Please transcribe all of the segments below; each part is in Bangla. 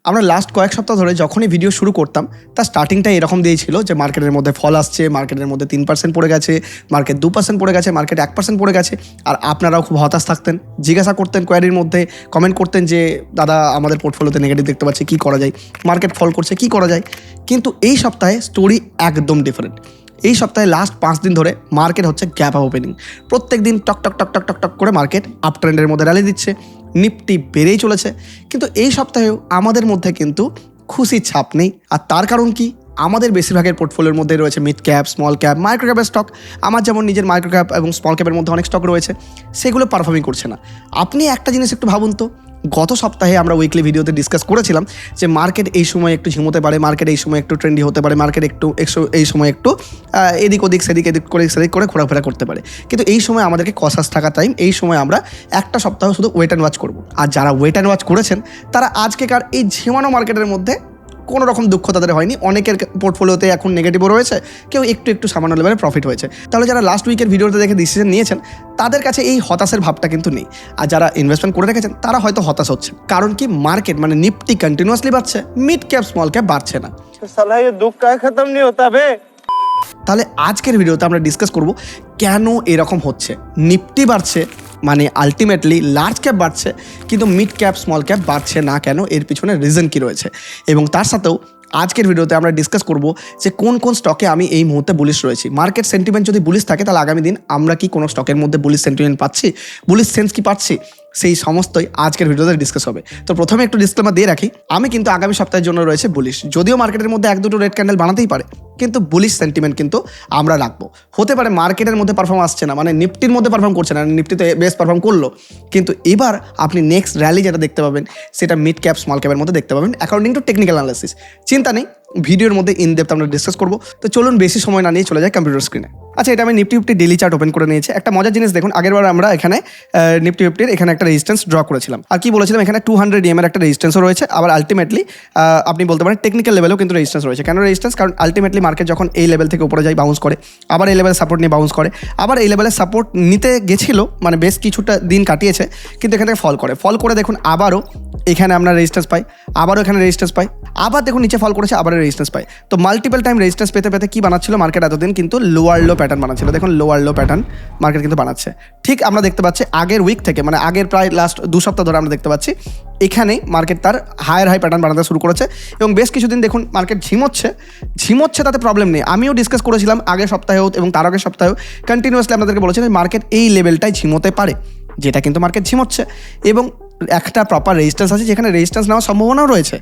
আমরা লাস্ট কয়েক সপ্তাহ ধরে যখনই ভিডিও শুরু করতাম তার স্টার্টিংটা এরকম দিয়েছিল যে মার্কেটের মধ্যে ফল আসছে, মার্কেটের মধ্যে 3% পড়ে গেছে, মার্কেট 2% পড়ে গেছে, মার্কেট 1% পড়ে গেছে। আর আপনারাও খুব হতাশ থাকতেন, জিজ্ঞাসা করতেন, কোয়ারির মধ্যে কমেন্ট করতেন যে দাদা আমাদের পোর্টফোলিওতে নেগেটিভ দেখতে পাচ্ছি, কী করা যায়, মার্কেট ফল করছে, কী করা যায়। কিন্তু এই সপ্তাহে স্টোরি একদম ডিফারেন্ট। এই সপ্তাহে লাস্ট 5 দিন ধরে মার্কেট হচ্ছে গ্যাপ আপ ওপেনিং। প্রত্যেক দিন টক টক টক টক টক টক করে মার্কেট আপ ট্রেন্ডের মধ্যে র্যালি দিচ্ছে, নিফটি বেড়েই চলেছে। কিন্তু এই সপ্তাহেও আমাদের মধ্যে কিন্তু খুশির ছাপ নেই। আর তার কারণ কি? আমাদের বেশিরভাগের পোর্টফোলিওর মধ্যে রয়েছে mid cap, small cap, micro ক্যাপের স্টক। আমার যেমন নিজের মাইক্রো ক্যাপ এবং স্মল ক্যাপের মধ্যে অনেক স্টক রয়েছে, সেগুলো পারফর্মিং করছে না। আপনি একটা জিনিস একটু ভাবুন তো, গত সপ্তাহে আমরা উইকলি ভিডিওতে ডিসকাস করেছিলাম যে মার্কেট এই সময় একটু ঝিমোতে পারে, মার্কেট এই সময় একটু ট্রেন্ডি হতে পারে, মার্কেট এই সময় একটু এদিক ওদিক সেদিক করে ঘোরাফেরা করতে পারে। কিন্তু এই সময় আমাদেরকে কসাস থাকা টাইম। এই সময় আমরা একটা সপ্তাহ শুধু ওয়েট অ্যান্ড ওয়াচ করবো। আর যারা ওয়েট অ্যান্ড ওয়াচ করেছেন তারা আজকেকার এই ঝিমানো মার্কেটের মধ্যে কোনো রকম দুঃখ তাদের হয়নি। অনেকের পোর্টফোলিওতে এখন নেগেটিভও রয়েছে, কেউ একটু সামান্য লেভেলে প্রফিট হয়েছে। তাহলে যারা লাস্ট উইকের ভিডিওতে দেখে ডিসিশন নিয়েছেন তাদের কাছে এই হতাশের ভাবটা কিন্তু নেই। আর যারা ইনভেস্টমেন্ট করে রেখেছেন তারা হয়তো হতাশ হচ্ছে, কারণ কি মার্কেট মানে নিফটি কন্টিনিউয়াসলি বাড়ছে, মিড ক্যাপ স্মল ক্যাপ বাড়ছে না। साला ये दुख का खत्म नहीं होता बे। তাহলে আজকের ভিডিওতে আমরা ডিসকাস করব কেন এরকম হচ্ছে। নিফটি বাড়ছে মানে আলটিমেটলি লার্জ ক্যাপ বাড়ছে, কিন্তু মিড ক্যাপ স্মল ক্যাপ বাড়ছে না কেন, এর পিছনে রিজন কী রয়েছে। এবং তার সাথেও আজকের ভিডিওতে আমরা ডিসকাস করব যে কোন কোন স্টকে আমি এই মুহূর্তে বুলিশ রয়েছি। মার্কেট সেন্টিমেন্ট যদি বুলিশ থাকে তাহলে আগামী দিন আমরা কি কোনো স্টকের মধ্যে বুলিশ সেন্টিমেন্ট পাচ্ছি, বুলিশ সেন্স কি পাচ্ছি, সেই সমস্তই আজকের ভিডিওতে ডিসকাস হবে। তো প্রথমে একটু ডিসক্লেমার দিয়ে রাখি, আমি কিন্তু আগামী সপ্তাহের জন্য রয়েছে বুলিশ। যদিও মার্কেটের মধ্যে 1-2 রেড ক্যান্ডেল বানাতেই পারে, কিন্তু বুলিশ সেন্টিমেন্ট কিন্তু আমরা রাখবো। হতে পারে মার্কেটের মধ্যে পারফর্ম আসছে না, মানে নিফটির মধ্যে পারফর্ম করছে না, নিফটিতে বেশ পারফর্ম করলো, কিন্তু এবার আপনি নেক্সট র্যালি যেটা দেখতে পাবেন সেটা মিড ক্যাপ স্মল ক্যাপের মধ্যে দেখতে পাবেন অ্যাকর্ডিং টু টেকনিক্যাল অ্যানালিসিস। চিন্তা নেই, ভিডিওর মধ্যে ইন ডেপথ আমরা ডিসকাস করবো। তো চলুন বেশি সময় না নিয়ে চলে যাই কম্পিউটার স্ক্রিনে। আচ্ছা, এটা আমি Nifty fifty daily chart open করে নিয়েছি। একটা মজার জিনিস দেখুন, আগেরবার আমরা এখানে নিফটি ফিফটির এখানে একটা রেজিস্ট্যান্স ড্র করেছিলাম। আর কি বলেছিলাম, এখানে 200 EM এর একটা রেজিস্ট্যান্সও রয়েছে। আবার আলটিমেটলি আপনি বলতে পারেন টেকনিক্যাল লেভেলেও কিন্তু রেজিস্ট্যান্স রয়েছে। কেন রেজিস্ট্যান্স? কারণ আলটিমেটলি মার্কেট যখন এই লেভেল থেকে উপরে যায় বাউন্স করে, আবার এই লেভেলে সাপোর্ট নিয়ে বাউন্স করে, আবার এই লেভেলে সাপোর্ট নিতে গেছিল, মানে বেশ কিছুটা দিন কাটিয়েছে, কিন্তু এখান থেকে ফল করে দেখুন আবারও এখানে আমরা রেজিস্ট্যান্স পাই, আবারও এখানে রেজিস্ট্যান্স পাই, আবার দেখুন নিচে ফল করেছে, আবার রেজিস্ট্যান্স পাই। তো মাল্টিপল টাইম রেজিস্ট্যান্স পেতে পেতে কি বানাচ্ছিল মার্কেট এতদিন? কিন্তু লোয়ার লো প্যাটার্ন বানাচ্ছিল। দেখুন লোয়ার লো প্যাটার্ন মার্কেট কিন্তু বানাচ্ছে। ঠিক আমরা দেখতে পাচ্ছি আগের উইক থেকে, মানে আগের প্রায় লাস্ট 2 সপ্তাহ ধরে আমরা দেখতে পাচ্ছি এখানেই মার্কেট তার হায়ার হাই প্যাটার্ন বানাতে শুরু করেছে। এবং বেশ কিছুদিন দেখুন মার্কেট ঝিমোচ্ছে, তাতে প্রবলেম নেই। আমিও ডিসকাস করেছিলাম আগের সপ্তাহেও এবং তার আগের সপ্তাহেও কন্টিনিউয়াসলি আপনাদেরকে বলেছিলাম মার্কেট এই লেভেলটাই ঝিমোতে পারে, যেটা কিন্তু মার্কেট ঝিমোচ্ছে। এবং একটা প্রপার রেজিস্ট্যান্স আছে, যেখানে রেজিস্ট্যান্স নেওয়ার সম্ভাবনাও রয়েছে,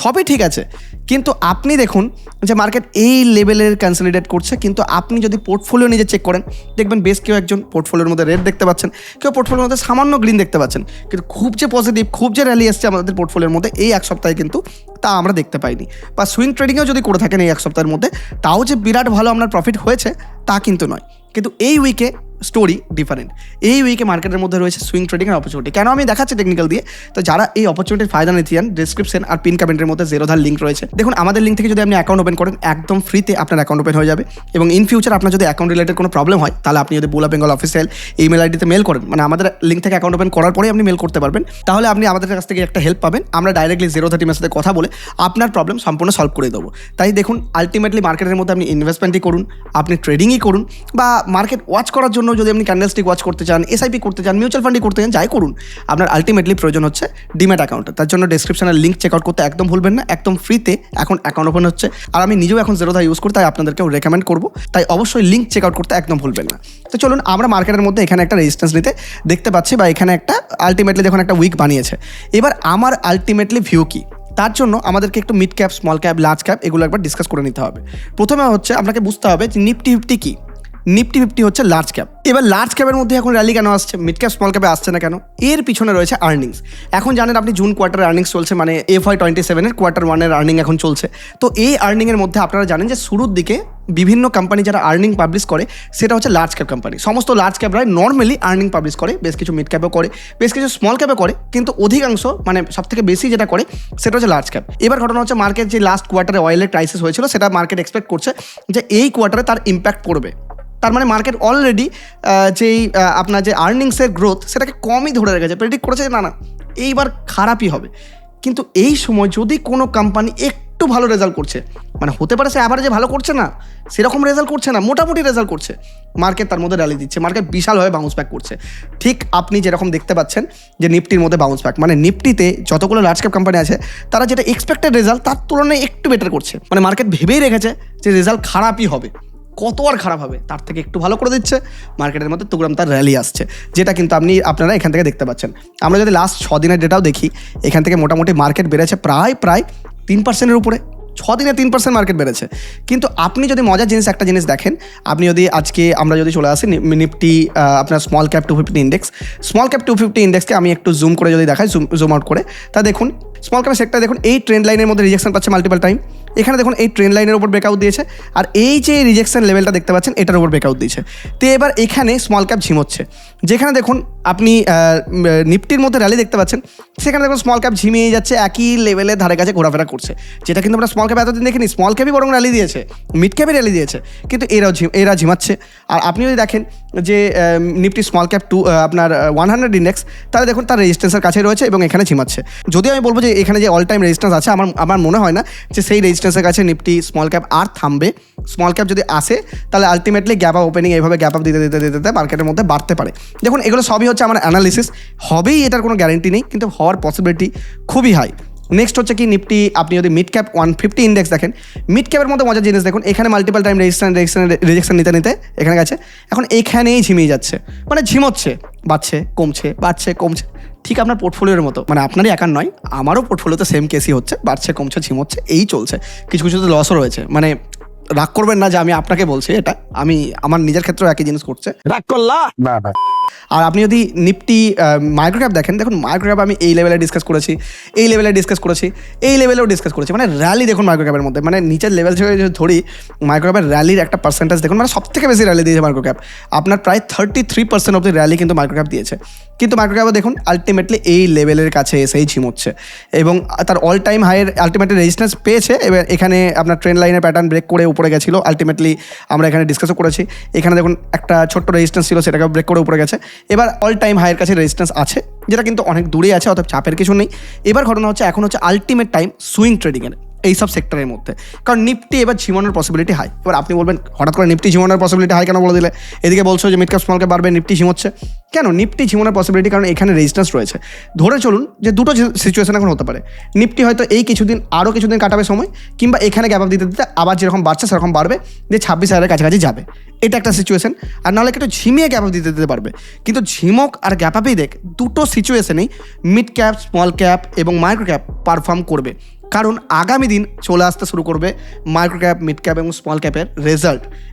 সবই ঠিক আছে। কিন্তু আপনি দেখুন যে মার্কেট এই লেভেলের কনসলিডেট করছে, কিন্তু আপনি যদি পোর্টফোলিও নিজে চেক করেন দেখবেন বেশ কেউ একজন পোর্টফোলিওর মধ্যে রেড দেখতে পাচ্ছেন, কেউ পোর্টফোলিওর মধ্যে সামান্য গ্রিন দেখতে পাচ্ছেন। কিন্তু খুব যে পজিটিভ, খুব যে র্যালি এসছে আমাদের পোর্টফোলিওর মধ্যে এই এক সপ্তাহে কিন্তু তা আমরা দেখতে পাইনি। বা সুইং ট্রেডিংও যদি করে থাকেন এই এক সপ্তাহের মধ্যে, তাও যে বিরাট ভালো আপনার প্রফিট হয়েছে তা কিন্তু নয়। কিন্তু এই উইকে স্টোরি ডিফারেন্ট। এই উইকে মার্কেটের মধ্যে রয়েছে সুইং ট্রেডিংয়ের অপরচুনিটি। কেন আমি দেখাচ্ছি টেকনিক্যাল দিয়ে, তো যারা এই অপরচুনিটির ফায়দা নিতে চান, ডিসক্রিপশন আর পিন কমেন্টের মধ্যে জেরোধার লিঙ্ক রয়েছে। দেখুন আমাদের লিঙ্ক থেকে যদি আপনি অ্যাকাউন্ট ওপেন করেন একদম ফ্রিতে আপনার অ্যাকাউন্ট ওপেন হয়ে যাবে। এবং ইন ফিউচার আপনার যদি অ্যাকাউন্ট রিলেটেড কোনো প্রবলেম হয় তাহলে আপনি যদি বুলা বেঙ্গল অফিসিয়াল ইমেল আইডিতে মেল করেন, মানে আমাদের লিঙ্ক থেকে অ্যাকাউন্ট ওপেন করার পরেই আপনি মেল করতে পারবেন, তাহলে আপনি আমাদের কাছ থেকে একটা হেল্প পাবেন। আমরা ডাইরেক্টলি 030 টিমের সাথে কথা বলে আপনার প্রবলেম সম্পূর্ণ সলভ করে দেবো। তাই দেখুন আলটিমেটলি মার্কেটের মধ্যে আপনি ইনভেস্টমেন্টই করুন, আপনি ট্রেডিংই করুন, বা মার্কেট ওয়াচ করার জন্য যদি আপনি ক্যান্ডেলস্টিক ওয়াচ করতে চান, এসআইপি করতে চান, মিউচুয়াল ফান্ডই করতে চান, যাই করুন, আপনার আলটিমেটলি প্রয়োজন হচ্ছে ডিম্যাট অ্যাকাউন্ট। তার জন্য ডেসক্রিপশনের লিঙ্ক চেক আউট করতে একদম ভুলবেন না। একদম ফ্রিতে এখন অ্যাকাউন্ট ওপেন হচ্ছে, আর আমি নিজেও এখন জেরোধা ইউজ করি, তাই আপনাদেরকেও রেকমেন্ড করবো। তাই অবশ্যই লিঙ্ক চেক আউট করতে একদম ভুলবেন না। তো চলুন আমরা মার্কেটের মধ্যে এখানে একটা রেজিস্ট্যান্স নিতে দেখতে পাচ্ছি, বা এখানে একটা আলটিমেটলি দেখুন একটা উইক বানিয়েছে। এবার আমার আলটিমেটলি ভিউ কি, তার জন্য আমাদেরকে একটু mid cap, small cap, large cap এগুলো একবার ডিসকাস করে নিতে হবে। প্রথমে হচ্ছে আপনাকে বুঝতে হবে যে নিফটি ফিফটি কি। নিফটি ফিফটি হচ্ছে লার্জ ক্যাপ। এবার লার্জ ক্যাপের মধ্যে এখন র্যালি কেন আসছে, মিড ক্যাপ স্মল ক্যাপে আসছে না কেন? এর পিছনে রয়েছে আর্নিংস। এখন জানেন আপনি জুন কোয়ার্টারের আর্নিংস চলছে, মানে FY 27 কোয়ার্টার 1 আর্নিং এখন চলছে। তো এই আর্নিংয়ের মধ্যে আপনারা জানেন যে শুরুর দিকে বিভিন্ন কোম্পানি যারা আর্নিং পাবলিশ করে সেটা হচ্ছে লার্জ ক্যাপ কোম্পানি। সমস্ত লার্জ ক্যাপরাই নর্মালি আর্নিং পাবলিশ করে, বেশ কিছু মিড ক্যাপও করে, বেশ কিছু স্মল ক্যাপও করে, কিন্তু অধিকাংশ মানে সবথেকে বেশি যেটা করে সেটা হচ্ছে লার্জ ক্যাপ। এবার ঘটনা হচ্ছে মার্কেট যে লাস্ট কোয়ার্টারে অয়েলের ক্রাইসিস হয়েছিল, সেটা মার্কেট এক্সপেক্ট করছে যে এই কোয়ার্টারে তার ইম্প্যাক্ট পড়বে। তার মানে মার্কেট অলরেডি যেই আপনার যে আর্নিংসের গ্রোথ সেটাকে কমই ধরে রেখেছে, প্রেডিক্ট করেছে না এইবার খারাপই হবে। কিন্তু এই সময় যদি কোনো কোম্পানি একটু ভালো রেজাল্ট করছে, মানে হতে পারে সে অ্যাভারেজে ভালো করছে না, সেরকম রেজাল্ট করছে না, মোটামুটি রেজাল্ট করছে, মার্কেট তার মধ্যে র্যালি দিচ্ছে, মার্কেট বিশালভাবে বাউন্স ব্যাক করছে। ঠিক আপনি যেরকম দেখতে পাচ্ছেন যে নিফটির মধ্যে বাউন্স ব্যাক, মানে নিফটিতে যতগুলো লার্জ ক্যাপ কোম্পানি আছে তারা যেটা এক্সপেক্টেড রেজাল্ট তার তুলনায় একটু বেটার করছে। মানে মার্কেট ভেবেই রেখেছে যে রেজাল্ট খারাপই হবে, কত আর খারাপ হবে, তার থেকে একটু ভালো করে দিচ্ছে, মার্কেটের মধ্যে তুগরাম তার র্যালি আসছে, যেটা কিন্তু আপনারা এখান থেকে দেখতে পাচ্ছেন। আমরা যদি লাস্ট 6 দিনের ডেটাও দেখি, এখান থেকে মোটামুটি মার্কেট বেড়েছে প্রায় 3%-এর উপরে। 6 দিনে 3% মার্কেট বেড়েছে। কিন্তু আপনি যদি মজার জিনিস একটা জিনিস দেখেন, আপনি যদি আজকে আমরা যদি চলে আসি নিফটি আপনার small cap 250 index, small cap 250 ইন্ডেক্সকে আমি একটু জুম করে যদি দেখাই, জুম আউট করে, তা দেখুন স্মল ক্যাপ সেক্টর দেখুন এই ট্রেন্ড লাইনের মধ্যে রিজেকশন পাচ্ছে মাল্টিপল টাইম। এখানে দেখুন এই ট্রেন্ড লাইনের উপর ব্রেকআউট দিয়েছে, আর এই যে রিজেকশন লেভেলটা দেখতে পাচ্ছেন এটার উপর ব্রেকআউট দিয়েছে। তো এবার এখানে স্মল ক্যাপ ঝিমোচ্ছে, যেখানে দেখুন আপনি নিফটির মধ্যে র্যালি দেখতে পাচ্ছেন, সেখানে দেখুন স্মল ক্যাপ ঝিমিয়ে যাচ্ছে, একই লেভেলের ধারে কাছে ঘোরাফেরা করছে, যেটা কিন্তু আমরা স্মল ক্যাপ এতদিন দেখিনি। স্মল ক্যাপই বরং র্যালি দিয়েছে, মিড ক্যাপে র্যালি দিয়েছে, কিন্তু এরা ঝিমাচ্ছে। আর আপনি যদি দেখেন যে নিফটি স্মল ক্যাপ আপনার 100 ইন্ডেক্স, তাহলে দেখুন তার রেজিস্ট্যান্সের কাছে রয়েছে এবং এখানে ঝিমাচ্ছে। যদিও আমি বলবো যে এখানে যে অল টাইম রেজিস্ট্যান্স আছে, আমার মনে হয় না যে সেই রেজিস্ট্যান্সের কাছে নিফটি স্মল ক্যাপ আর থামবে। স্মল ক্যাপ যদি আসে তাহলে আলটিমেটলি গ্যাপ আপ ওপেনিং এইভাবে গ্যাপ আপ দিতে মার্কেটের মধ্যে বাড়তে পারে। দেখুন এগুলো সবই হচ্ছে আমার অ্যানালিসিস, হবেই এটার কোনো গ্যারেন্টি নেই, কিন্তু হওয়ার পসিবিলিটি খুবই হাই। নেক্সট হচ্ছে কি নিফটি আপনি যদি মিড ক্যাপ 150 ইন্ডেক্স দেখেন, মিড ক্যাপের মধ্যে মজার জিনিস দেখুন, এখানে মাল্টিপল টাইম রেজিস্ট্যান্স নিতে এখানে গেছে, এখন এখানেই ঝিমিয়ে যাচ্ছে, মানে ঝিমোচ্ছে, বাড়ছে কমছে, বাড়ছে কমছে, ঠিক আপনার পোর্টফোলিওর মতো। মানে আপনারই একার নয়, আমারও পোর্টফোলিওতে সেম কেসই হচ্ছে, বাড়ছে কমছে ঝিমোচ্ছে, এই চলছে। কিছু কিছু তো লসও রয়েছে, মানে রাগ করবেন না যে আমি আপনাকে বলছি এটা, আমি আমার নিজের ক্ষেত্রেও একই জিনিস করছে। রাগ করলা না না। আর আপনি যদি নিফটি মাইক্রোক্যাপ দেখেন, দেখুন মাইক্রোক্যাপ আমি এই লেভেলে ডিসকাস করেছি, এই লেভেলে ডিসকাস করেছি, এই লেভেলেও ডিসকাস করেছি, মানে র্যালি দেখুন মাইক্রোক্যাপের মধ্যে, মানে নিচের লেভেল থেকে যদি ধরি মাইক্রোক্যাপের র্যালির একটা পার্সেন্টেজ দেখুন, মানে সব থেকে বেশি র্যালি দিয়েছে মাইক্রোক্যাপ, আপনার প্রায় 33% অব্দি র্যালি কিন্তু মাইক্রোক্যাপ দিয়েছে। কিন্তু মাইক্রোক্যাপও দেখুন আলটিমেটলি এই লেভেলের কাছে এসেই ঝিমোচ্ছে এবং তার অল টাইম হাইয়ের আলটিমেটলি রেজিস্ট্যান্স পেয়েছে। এবার এখানে আপনার ট্রেন্ড লাইনের প্যাটার্ন ব্রেক করে উপরে গেছিলো, আলটিমেটলি আমরা এখানে ডিসকাসও করেছি। এখানে দেখুন একটা ছোট্ট রেজিস্ট্যান্স ছিল, সেটাকে ব্রেক করে উপরে গেছে, এবার অল টাইম হাইয়ের কাছে রেজিস্ট্যান্স আছে, যেটা কিন্তু অনেক দূরে আছে, অর্থাৎ চাপের কিছু নেই। এবার ঘটনা হচ্ছে এখন হচ্ছে আলটিমেট টাইম সুইং ট্রেডিংয়ের এইসব সেক্টরের মধ্যে, কারণ নিফটি এবার ঝিমানোর পসিবিলিটি হাই। এবার আপনি বলবেন হঠাৎ করে নিফটি ঝিমানোর পসিবিলিটি হাই কেন বলে দিলে, এদিকে বলছো যে মিড ক্যাপ স্মল ক্যাপ বাড়বে, নিফটি ঝিমোচ্ছে কেন? নিফটি ঝিমানোর পসিবিলিটি কারণ এখানে রেজিস্ট্যান্স রয়েছে। ধরে চলুন যে দুটো সিচুয়েশন এখন হতে পারে, নিফটি হয়তো এই আরও কিছুদিন কাটাবে সময়, কিংবা এখানে গ্যাপ আপ দিতে দিতে আবার যেরকম বাড়ছে সেরকম বাড়বে, যে 26,000-এর কাছাকাছি যাবে, এটা একটা সিচুয়েশন। আর নাহলে একটু ঝিমিয়ে গ্যাপ আপ দিতে পারবে। কিন্তু ঝিমক আর গ্যাপ আপেই দেখ, দুটো সিচুয়েশনেই মিড ক্যাপ স্মল ক্যাপ এবং মাইক্রো ক্যাপ পারফর্ম করবে, কারণ আগামী দিন চলে আসতে শুরু করবে মাইক্রো ক্যাপ, মিড ক্যাপ এবং স্মল ক্যাপের রেজাল্ট।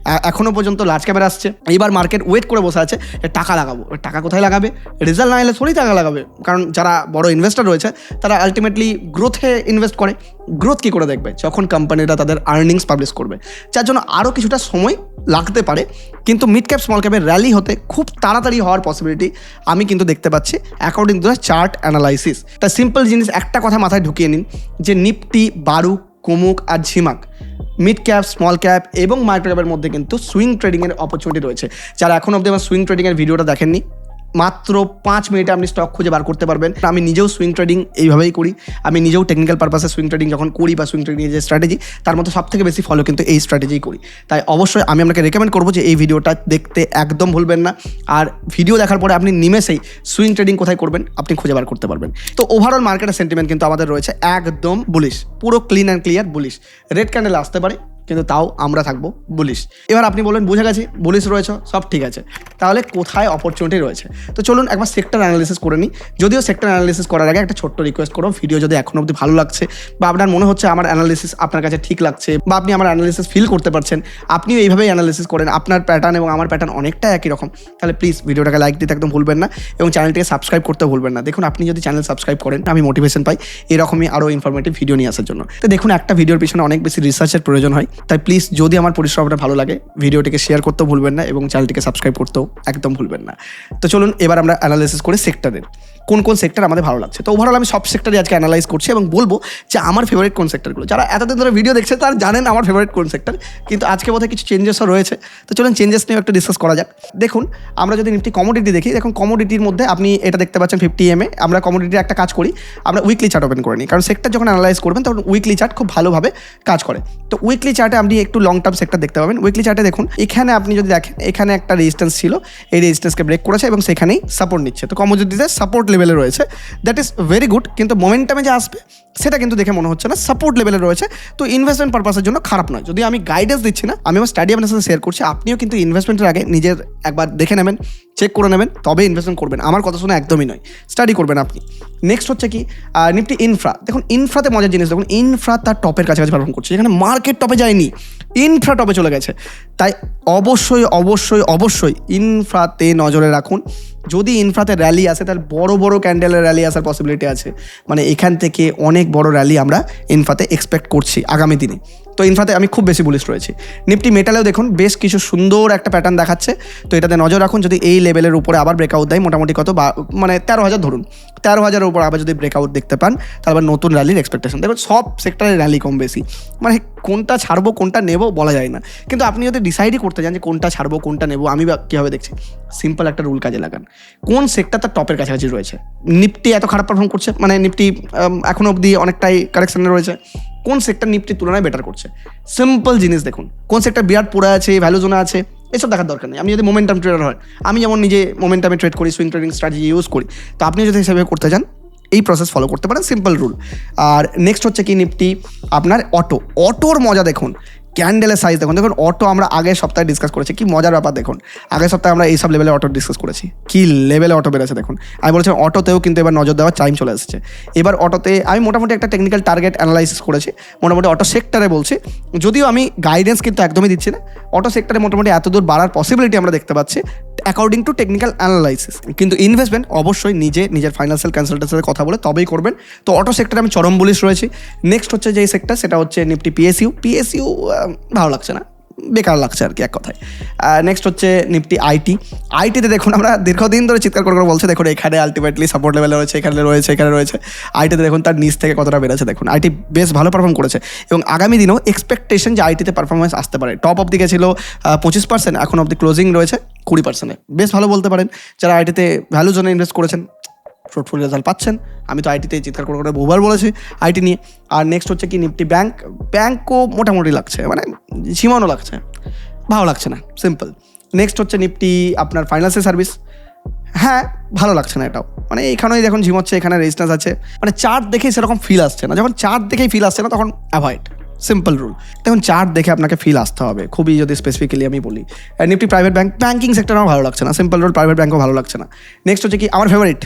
এখনও পর্যন্ত লার্জ ক্যাপের আসছে, এইবার মার্কেট ওয়েট করে বসে আছে টাকা লাগাবো। টাকা কোথায় লাগাবে? রেজাল্ট না এলে থোড়ি টাকা লাগাবে, কারণ যারা বড় ইনভেস্টর রয়েছে তারা আলটিমেটলি গ্রোথে ইনভেস্ট করে। গ্রোথ কী করে দেখবে? যখন কোম্পানিরা তাদের আর্নিংস পাবলিশ করবে, যার জন্য আরও কিছুটা সময় লাগতে পারে। কিন্তু মিড ক্যাপ স্মল ক্যাপের র্যালি হতে খুব তাড়াতাড়ি হওয়ার পসিবিলিটি আমি কিন্তু দেখতে পাচ্ছি according to the chart analysis. তাই সিম্পল জিনিস একটা কথা মাথায় ঢুকিয়ে নিন যে নিফটি বাড়ুক কমুক আর ঝিমাক, মিড ক্যাপ স্মল ক্যাপ এবং মাইক্রো ক্যাপের মধ্যে কিন্তু সুইং ট্রেডিংয়ের অপরচুনিটি রয়েছে। যারা এখন অবধি আমার সুইং ট্রেডিংয়ের ভিডিওটা দেখেননি, মাত্র 5 মিনিটে আপনি স্টক খুঁজে বার করতে পারবেন। আমি নিজেও সুইং ট্রেডিং এইভাবেই করি, আমি নিজেও টেকনিক্যাল পারপাসে সুইং ট্রেডিং যখন করি বা সুইং ট্রেডিংয়ের যে স্ট্র্যাটেজি, তার মধ্যে সব থেকে বেশি ফলো কিন্তু এই স্ট্র্যাটেজিই করি। তাই অবশ্যই আমি আপনাকে রেকমেন্ড করবো যে এই ভিডিওটা দেখতে একদম ভুলবেন না। আর ভিডিও দেখার পরে আপনি নিমেষেই সুইং ট্রেডিং কোথায় করবেন আপনি খুঁজে বার করতে পারবেন। তো ওভারঅল মার্কেটের সেন্টিমেন্ট কিন্তু আমাদের রয়েছে একদম বুলিশ, পুরো clean and clear bullish. Red candle আসতে পারে, কিন্তু তাও আমরা থাকবো বুলিশ। এবার আপনি বলবেন বুঝে গেছি বুলিশ রয়েছে, সব ঠিক আছে, তাহলে কোথায় অপরচুনিটি রয়েছে? তো চলুন একবার সেক্টর অ্যানালিসিস করে নিই। যদিও সেক্টর অ্যানালিসিস করার আগে একটা ছোট্ট রিকোয়েস্ট করো, ভিডিও যদি এখনো অবধি ভালো লাগছে বা আপনার মনে হচ্ছে আমার অ্যানালিসিস আপনার কাছে ঠিক লাগছে বা আপনি আমার অ্যানালিসিস ফিল করতে পারছেন, আপনিও এইভাবেই অ্যানালিসিস করেন, আপনার প্যাটার্ন এবং আমার প্যাটার্ন অনেকটা একই রকম, তাহলে প্লিজ ভিডিওটাকে লাইক দিতে একদম ভুলবেন না এবং চ্যানেলটিকে সাবস্ক্রাইব করতে ভুলবেন না। দেখুন আপনি যদি চ্যানেল সাবস্ক্রাইব করেন আমি মোটিভেশন পাই এরকমই আরও ইনফরমেটিভ ভিডিও নিয়ে আসার জন্য। তো দেখুন একটা ভিডিওর পিছনে অনেক বেশি রিসার্চের প্রয়োজন হয়, তাই প্লিজ যদি আমার পরিশ্রমটা ভালো লাগে ভিডিওটিকে শেয়ার করতেও ভুলবেন না এবং চ্যানেলটিকে সাবস্ক্রাইব করতেও একদম ভুলবেন না। তো চলুন এবার আমরা অ্যানালিসিস করি সেক্টরের। কোন কোন সেক্টর আমাদের ভালো লাগছে। তো ওভারঅল আমি সব সেক্টরে আজকে অ্যানালাইজ করছি এবং বলবো যে আমার ফেভারিট কোন সেক্টরগুলো। যারা এতদিন ধরে ভিডিও দেখছে তারা জানেন আমার ফেভারিট কোন সেক্টর, কিন্তু আজকে বোধহয় কিছু চেঞ্জেসও রয়েছে। তো চলুন চেঞ্জেস নিয়ে একটু ডিসকাস করা যাক। দেখুন আমরা যদি নিফটি কমোডিটি দেখি, দেখুন কমোডিটির মধ্যে আপনি এটা দেখতে পাচ্ছেন 50 EMA। আমরা কমোডিটির একটা কাজ করি, আমরা উইকলি চার্ট ওপেন করে নিই, কারণ সেক্টর যখন অ্যানালাইজ করবেন তখন উইকলি চার্ট খুব ভালোভাবে কাজ করে। তো উইকলি চার্টে আপনি একটু লং টার্ম সেক্টর দেখতে পাবেন। উইকলি চার্টে দেখুন এখানে আপনি যদি দেখেন এখানে একটা রেজিস্ট্যান্স ছিল, এই রেজিস্ট্যান্সকে ব্রেক করেছে এবং সেখানেই সাপোর্ট নিচ্ছে। তো কমোডিটিতে সাপোর্ট লেভেলে রয়েছে, দ্যাট ইজ ভেরি গুড, কিন্তু মোমেন্টামে যে আসবে সেটা কিন্তু দেখে মনে হচ্ছে না, সাপোর্ট লেভেলে রয়েছে। তো ইনভেস্টমেন্ট পারপাসের জন্য খারাপ নয়। যদি আমি গাইডেন্স দিচ্ছি না, আমি আমার স্টাডি আপনার সাথে শেয়ার করছি, আপনিও কিন্তু ইনভেস্টমেন্টের আগে নিজের একবার দেখে নেবেন, চেক করে নেবেন, তবে ইনভেস্টমেন্ট করবেন। আমার কথা শুনে একদমই নয়, স্টাডি করবেন আপনি। নেক্সট হচ্ছে কি নিফটি ইনফ্রা। দেখুন ইনফ্রাতে মজার জিনিস, দেখুন ইনফ্রা তার টপের কাছাকাছি পারফর্ম করছে, এখানে মার্কেট টপে যায়নি, ইনফ্রা টপে চলে গেছে। তাই অবশ্যই অবশ্যই অবশ্যই ইনফ্রাতে নজরে রাখুন। যদি ইনফ্রাতে র্যালি আসে তার বড় বড় ক্যান্ডেলের র্যালি আসার পসিবিলিটি আছে, মানে এখান থেকে অনেক বড় র্যালি আমরা ইনফ্রাতে এক্সপেক্ট করছি আগামী দিনে। তো ইনফ্রাতে আমি খুব বেশি বুলিশ রয়েছি। নিফটি মেটালেও দেখুন বেশ কিছু সুন্দর একটা প্যাটার্ন দেখাচ্ছে, তো এটাতে নজর রাখুন। যদি এই লেভেলের উপরে আবার ব্রেকআউট দেয়, মোটামুটি কত মানে 13,000 ধরুন, 13,000-এর উপর আবার যদি ব্রেকআউট দেখতে পান তাহলে নতুন র্যালির এক্সপেকটেশন। দেখুন সব সেক্টরের র্যালি কম বেশি, মানে কোনটা ছাড়বো কোনটা নেবো বলা যায় না, কিন্তু আপনি যদি ডিসাইডই করতে চান যে কোনটা ছাড়বো কোনটা নেবো, আমি কীভাবে দেখছি, সিম্পল একটা রুল কাজে লাগান। কোন সেক্টর তার টপের কাছাকাছি রয়েছে? নিফটি এত খারাপ পারফর্ম করছে, মানে নিফটি এখনও অবধি অনেকটাই কারেকশনে রয়েছে, কোন সেক্টর নিফটির তুলনায় বেটার করছে? সিম্পল জিনিস দেখুন, কোন সেক্টর বিরাট পড়ে আছে, ভ্যালু জোনে আছে, এসব দেখার দরকার নেই। আমি যদি মোমেন্টাম ট্রেডার হয়, আমি যেমন নিজে মোমেন্টামে ট্রেড করি, সুইং ট্রেডিং স্ট্র্যাটেজি ইউজ করি, তো আপনি যদি হিসাবে করতে চান এই প্রসেস ফলো করতে পারেন, সিম্পল রুল। আর নেক্সট হচ্ছে কি নিফটি আপনার অটোর মজা দেখুন, ক্যান্ডেলের সাইজ দেখুন। দেখুন অটো আমরা আগের সপ্তাহে ডিসকাস করেছি, কি মজার ব্যাপার দেখুন। আগের সপ্তাহে আমরা এইসব লেভেলে অটো ডিসকাস করেছি, কি লেভেলে অটো বেড়েছে দেখুন। আমি বলছিলাম অটোতেও কিন্তু এবার নজর দেওয়ার টাইম চলে এসেছে। এবার অটোতে আমি মোটামুটি একটা টেকনিক্যাল টার্গেট অ্যানালাইসিস করেছি, মোটামুটি অটো সেক্টরে বলছি, যদিও আমি গাইডেন্স কিন্তু একদমই দিচ্ছি না। অটো সেক্টরে মোটামুটি এত দূর বাড়ার পসিবিলিটি আমরা দেখতে পাচ্ছি অ্যাকর্ডিং টু টেকনিক্যাল অ্যানালাইসিস, কিন্তু ইনভেস্টমেন্ট অবশ্যই নিজের ফাইন্যান্সিয়াল কনসালটেন্টের সাথে কথা বলে তবেই করবেন। তো অটো সেক্টরে আমি চরম বুলিশ রয়েছি। নেক্সট হচ্ছে যে সেক্টর, সেটা হচ্ছে নিফটি পিএসইউ ভালো লাগছে না, বেকার লাগছে আর কি এক কথায়। নেক্সট হচ্ছে নিফটি আইটিতে দেখুন আমরা দীর্ঘদিন ধরে চিৎকার করে বলছে, দেখুন এখানে আলটিমেটলি সাপোর্ট লেভেলে রয়েছে, এখানে রয়েছে। আইটিতে দেখুন তার নিচ থেকে কতটা বেড়েছে দেখুন, আইটি বেশ ভালো পারফর্ম করেছে এবং আগামী দিনেও এক্সপেকটেশন যে আইটিতে পারফরমেন্স আসতে পারে। টপ অফ দিকে ছিল 25%, এখন অব্দি ক্লোজিং রয়েছে 20%, বেশ ভালো বলতে পারেন। যারা আইটিতে ভ্যালু জোনে ইনভেস্ট করেছেন ফ্রুটফুল রেজাল্ট পাচ্ছেন। আমি তো আইটিতে চিৎকার করে বহুবার বলেছি আইটি নিয়ে। আর নেক্সট হচ্ছে কি নিফটি ব্যাংকও মোটামুটি লাগছে, মানে ঝিমানো লাগছে, ভালো লাগছে না, সিম্পল। নেক্সট হচ্ছে নিফটি আপনার ফাইন্যান্সিয়াল সার্ভিস, হ্যাঁ ভালো লাগছে না এটাও, মানে এখানেই দেখুন ঝিমোচ্ছে, এখানে রেজিস্ট্যান্স আছে, মানে চার্ট দেখেই সেরকম ফিল আসছে না। যখন চার্ট দেখেই ফিল আসছে না তখন অ্যাভয়েড, সিম্পল রুল। দেখুন চার্ট দেখে আপনাকে ফিল আসতে হবে, খুবই যদি স্পেসিফিক্যালি আমি বলি। নিফটি প্রাইভেট ব্যাংকিং সেক্টর আমার ভালো লাগছে না, সিম্পল রুল, প্রাইভেট ব্যাংকও ভালো লাগছে না। নেক্সট হচ্ছে কি আমার ফেভারিট,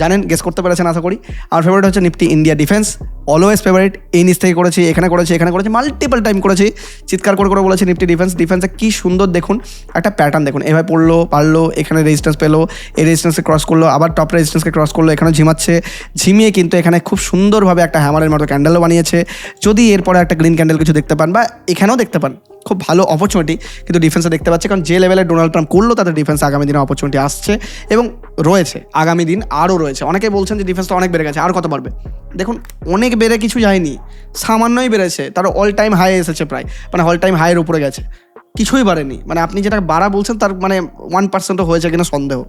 জানেন গেস করতে পেরেছেন আশা করি, আমার ফেভারিট হচ্ছে Nifty India defence, always favourite. এই নিচ থেকে করেছি, এখানে করেছি, মাল্টিপল টাইম করেছি, চিৎকার করে বলেছি নিফটি ডিফেন্সে কি সুন্দর দেখুন একটা প্যাটার্ন দেখুন, এভাবে পারলো, এখানে রেজিস্ট্যান্স পেলো, এই রেজিস্ট্যান্সকে ক্রস করলো, আবার টপ রেজিস্ট্যান্সকে ক্রস করলো, এখানে ঝিমিয়ে কিন্তু এখানে খুব সুন্দরভাবে একটা হ্যামারের মতো ক্যান্ডেলও বানিয়েছে। যদি এরপরে একটা গ্রিন ক্যান্ডেল কিছু দেখতে পান বা এখানেও দেখতে পান, খুব ভালো অপরচুনিটি কিন্তু ডিফেন্সে দেখতে পাচ্ছে, কারণ যে লেভেলে ডোনাল্ড ট্রাম্প করলো তাদের ডিফেন্সে আগামী দিনে অপরচুনিটি আসছে এবং রয়েছে, আগামী দিন আরও রয়েছে। অনেকে বলছেন যে ডিফেন্সটা অনেক বেড়ে গেছে, আর কত বাড়বে? দেখুন অনেক বেড়ে কিছু যায়নি, সামান্যই বেড়েছে, তার অল টাইম হাই এসেছে প্রায়, মানে অল টাইম হাইয়ের উপরে গেছে, কিছুই বাড়েনি। মানে আপনি যেটা বাড়া বলছেন তার মানে 1%ও হয়েছে কিনা সন্দেহ।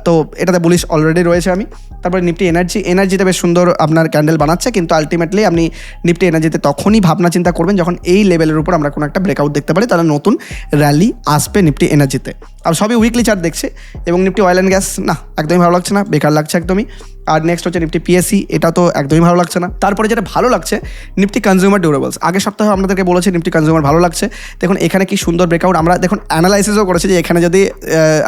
তো এটাতে বুলিশ অলরেডি রয়েছে আমি। তারপরে নিফটি এনার্জিতে বেশ সুন্দর আপনার ক্যান্ডেল বানাচ্ছে, কিন্তু আলটিমেটলি আপনি নিফটি এনার্জিতে তখনই ভাবনা চিন্তা করবেন যখন এই লেভেলের উপর আমরা কোনো একটা ব্রেকআউট দেখতে পারি, তাহলে নতুন র্যালি আসবে নিফটি এনার্জিতে। আর সবই উইকলি চার্ট দেখছে। এবং নিফটি অয়েল অ্যান্ড গ্যাস না, একদমই ভালো লাগছে না, বেকার লাগছে একদমই। আর নেক্সট হচ্ছে নিফটি পিএসসি, এটা তো একদমই ভালো লাগছে না। তারপরে যেটা ভালো লাগছে নিফটি কনজিউমার ডিউরেবলস, আগের সপ্তাহে আপনাদেরকে বলেছি নিফটি কনজিউমার ভালো লাগছে। দেখুন এখানে কি সুন্দর ব্রেকআউট, আমরা দেখুন অ্যানালাইসিসও করেছি যে এখানে যদি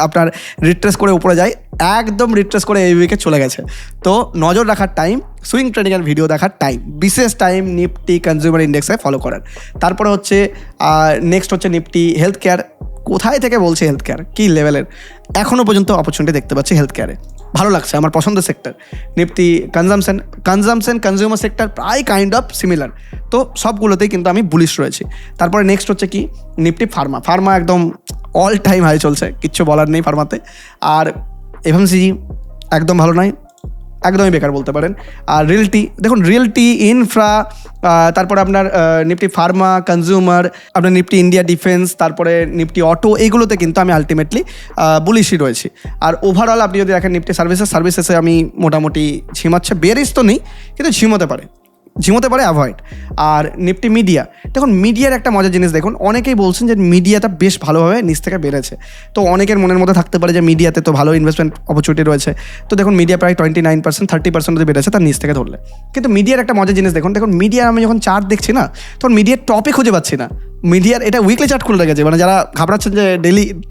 আপনার রিট্রেস করে উপরে যায়, একদম রিট্রেস করে এই উইকে চলে গেছে। তো নজর রাখার টাইম, সুইং ট্রেডিংয়ের ভিডিও দেখার টাইম, বিশেষ টাইম নিফটি কনজিউমার ইন্ডেক্সে ফলো করার। তারপরে হচ্ছে নেক্সট হচ্ছে নিফটি হেলথ কেয়ার, কোথায় থেকে বলছি হেলথ কেয়ার কী লেভেলের, এখনও পর্যন্ত অপরচুনিটি দেখতে পাচ্ছি হেলথ কেয়ারে, ভালো লাগছে, আমার পছন্দের সেক্টর। নিফটি কনজিউমার সেক্টর প্রায় কাইন্ড অফ সিমিলার, তো সবগুলোতেই কিন্তু আমি বুলিশ রয়েছি। তারপরে নেক্সট হচ্ছে কি নিফটি ফার্মা একদম অল টাইম হাই চলছে, কিচ্ছু বলার নেই ফার্মাতে। আর এফএমসিজি একদম ভালো নয়, একদমই বেকার বলতে পারেন। আর রিয়েলটি দেখুন, রিয়েলটি, ইনফ্রা, তারপরে আপনার নিফটি ফার্মা, কনজিউমার, আপনার নিফটি ইন্ডিয়া ডিফেন্স, তারপরে নিফটি অটো, এইগুলোতে কিন্তু আমি আলটিমেটলি বুলিশই রয়েছি। আর ওভারঅল আপনি যদি দেখেন নিফটি সার্ভিসেসে আমি মোটামুটি ঝিমাচ্ছে, বেরিস তো নেই কিন্তু ঝিমোতে পারে অ্যাভয়েড। আর নিফটি মিডিয়া, দেখুন মিডিয়ার একটা মজার জিনিস দেখুন, অনেকেই বলছেন যে মিডিয়াটা বেশ ভালোভাবে নিচ থেকে বেড়েছে। তো অনেকের মনের মধ্যে থাকতে পারে যে মিডিয়াতে তো ভালো ইনভেস্টমেন্ট অপরচুনিটি রয়েছে। তো দেখুন মিডিয়া প্রায় 29%, 30% যদি বেড়েছে তার নিচ থেকে ধরলে। কিন্তু মিডিয়ার একটা মজার জিনিস দেখুন মিডিয়ার আমি যখন চার্ট দেখছি না, তখন মিডিয়ার টপে খুঁজে পাচ্ছি না। মিডিয়ার এটা উইকলি চার্ট খুলে রেখেছে, মানে যারা ঘাবড়াচ্ছেন যে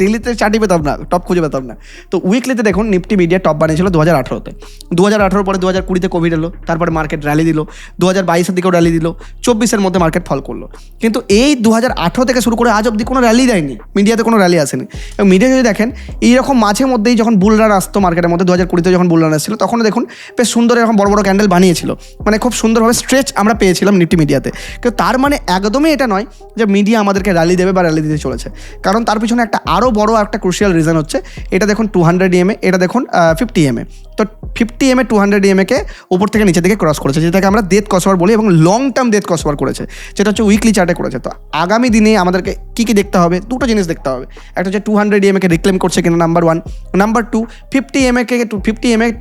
ডেলিতে চার্টই পেতাম না, টপ খুঁজে পেতাম না, তো উইকলিতে দেখুন নিফটি মিডিয়া টপ বানিয়েছিল 2018-তে। 2018 পরে 2020-তে কোভিড এলো, তারপরে মার্কেট র্যালি দিল, 2022-এর দিকেও র্যালি দিল, 24-এর মধ্যে মার্কেট ফল করলো। কিন্তু এই 2018 থেকে শুরু করে আজ অব্দি কোনো র্যালি দেয়নি, মিডিয়াতে কোনো র্যালি আসেনি। এবং মিডিয়া যদি দেখেন এইরকম মাঝে মধ্যেই যখন বুলরান আসতো মার্কেটের মধ্যে, 2020-তে যখন বুলরান আসছিল, তখন দেখুন বেশ সুন্দর এরকম বড় বড় ক্যান্ডেল বানিয়েছিল, মানে খুব সুন্দরভাবে স্ট্রেচ আমরা পেয়েছিলাম নিফটি মিডিয়াতে। কিন্তু তার মানে একদমই এটা নয় যে মিডিয়া আমাদেরকে র্যালি দেবে বা র্যালি দিতে চলেছে, কারণ তার পিছনে একটা আরও বড় একটা ক্রুশিয়াল রিজন হচ্ছে, এটা দেখুন 200 EMA, এটা দেখুন 50 EMA। তো 50 EMA 200 EMA-কে উপর থেকে নিচের দিকে ক্রস করেছে, যেটাকে আমরা ডেথ ক্রসওভার বলি, এবং লং টার্ম ডেথ ক্রসওভার করেছে, যেটা হচ্ছে উইকলি চার্টে করেছে। তো আগামী দিনে আমাদেরকে কী দেখতে হবে, দুটো জিনিস দেখতে হবে। একটা হচ্ছে 200 EMA-কে রিক্লেম করছে কিনা, নাম্বার 1। নাম্বার 2, 50 EMA-কে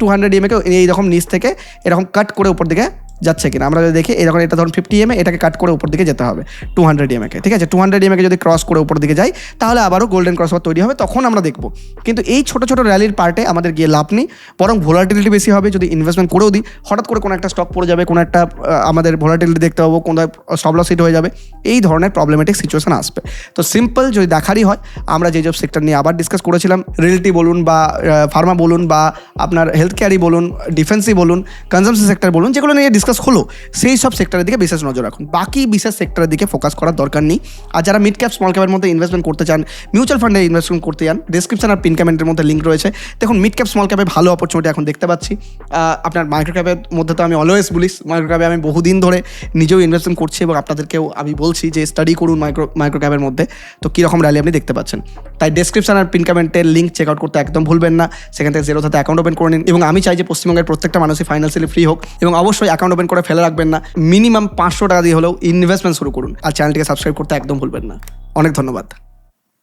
200 EMA-কে এইরকম নিচ থেকে এরকম কাট করে উপর দিকে যাচ্ছে কিনা। আমরা যদি দেখি এরকম, এটা ধরুন 50 EMA, এটাকে কাট করে উপর দিকে যেতে হবে 200 EMA-কে, ঠিক আছে। 200 EMA-কে যদি ক্রস করে উপর দিকে যাই, তাহলে আবারও গোল্ডেন ক্রসওভার তৈরি হবে, তখন আমরা দেখব। কিন্তু এই ছোটো ছোটো র্যালির পার্টে আমাদের গিয়ে লাভ নেই, বরং ভোলাটিলিটি বেশি হবে। যদি ইনভেস্টমেন্ট করেও দিই, হঠাৎ করে কোনো একটা স্টক পড়ে যাবে, কোনো একটা আমাদের ভোলাটিলিটি দেখতে পাবো, কোনো স্টপ লস হিট হয়ে যাবে, এই ধরনের প্রবলেমেটিক সিচুয়েশন আসবে। তো সিম্পল যদি দেখারই হয়, আমরা যেসব সেক্টর নিয়ে আবার ডিসকাস করেছিলাম, রিয়েলটি বলুন বা ফার্মা বলুন বা আপনার হেলথ কেয়ারই বলুন, ডিফেন্সই বলুন, কনজামশন সেক্টর বলুন, যেগুলো নিয়ে ডিসকাস হলো, সেই সব সেক্টরের দিকে বিশেষ নজর রাখুন। বাকি বিশেষ সেক্টরের দিকে ফোকাস করার দরকার নেই। আর যারা মিড ক্যাপ স্মল ক্যাপের মধ্যে ইনভেস্টমেন্ট করতে চান, মিউচুয়াল ফান্ডে ইনভেস্টমেন্ট করতে চান, ডেসক্রিপশন আর পিন কমেন্টের মধ্যে লিঙ্ক রয়েছে। দেখুন মিড ক্যাপ স্মল ক্যাপে ভালো অপরচুনিটি এখন দেখতে পাচ্ছি। আপনার মাইক্রো ক্যাপের মধ্যে তো আমি অলওয়েজ বলিস, মাইক্রো ক্যাপে আমি বহুদিন ধরে নিজেও ইনভেস্টমেন্ট করছি, এবং আপনাদেরকেও আমি বলছি যে স্টাডি করুন মাইক্রো ক্যাপের মধ্যে, তো কীরকম র্যালি আপনি দেখতে পাচ্ছেন। তাই ডেসক্রিপশন আর পিন কমেন্টের লিঙ্ক চেক আউট করতে একদম ভুলবেন না। সেখান থেকে জেরোতে অ্যাকাউন্ট ওপেন করে নিন, এবং আমি চাই যে পশ্চিমবঙ্গের প্রত্যেকটা মানুষই ফাইন্যান্সিয়ালি ফ্রি হোক, এবং অবশ্যই অ্যাকাউন্ট ওপেন করে ফেলে রাখবেন না। মিনিমাম 500 টাকা দিয়ে হলেও ইনভেস্টমেন্ট শুরু করুন, আর চ্যানেলটিকে সাবস্ক্রাইব করতে একদম ভুলবেন না। অনেক ধন্যবাদ।